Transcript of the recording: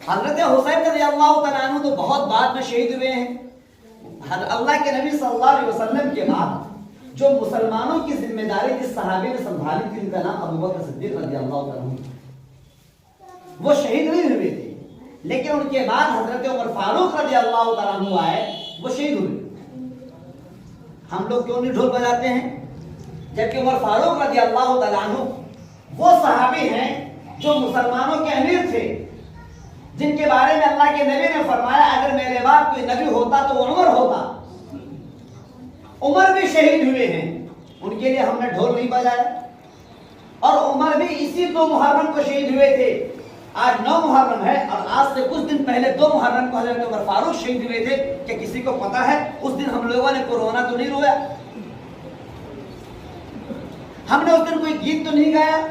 حضرت حسین رضی اللہ تعالیٰ عنہ تو بہت بعد میں شہید ہوئے ہیں. اللہ کے نبی صلی اللہ علیہ وسلم کے بعد جو مسلمانوں کی ذمہ داری جس صحابی نے سنبھالی تھی ان کا نام ابو بکر صدیق رضی اللہ تعالیٰ عنہ. وہ شہید نہیں ہوئے تھے لیکن ان کے بعد حضرت عمر فاروق رضی اللہ تعالیٰ عنہ آئے, وہ شہید ہوئے. ہم لوگ کیوں نہیں ڈھول بجاتے ہیں جبکہ عمر فاروق رضی اللہ تعالیٰ عنہ وہ صحابی ہیں جو مسلمانوں کے امیر تھے, جن کے بارے میں اللہ کے نبی نے فرمایا اگر میرے بعد کوئی نبی ہوتا تو وہ عمر ہوتا. عمر بھی شہید ہوئے ہیں, ان کے لیے ہم نے ڈھول نہیں بجایا. اور عمر بھی اسی 2 محرم کو شہید ہوئے تھے. آج 9 محرم ہے اور آج سے کچھ دن پہلے 2 محرم کو حضرت عمر فاروق شہید ہوئے تھے. کہ کسی کو پتا ہے اس دن ہم لوگوں نے کورونا تو نہیں رویا, ہم نے اس دن کوئی گیت تو نہیں گایا,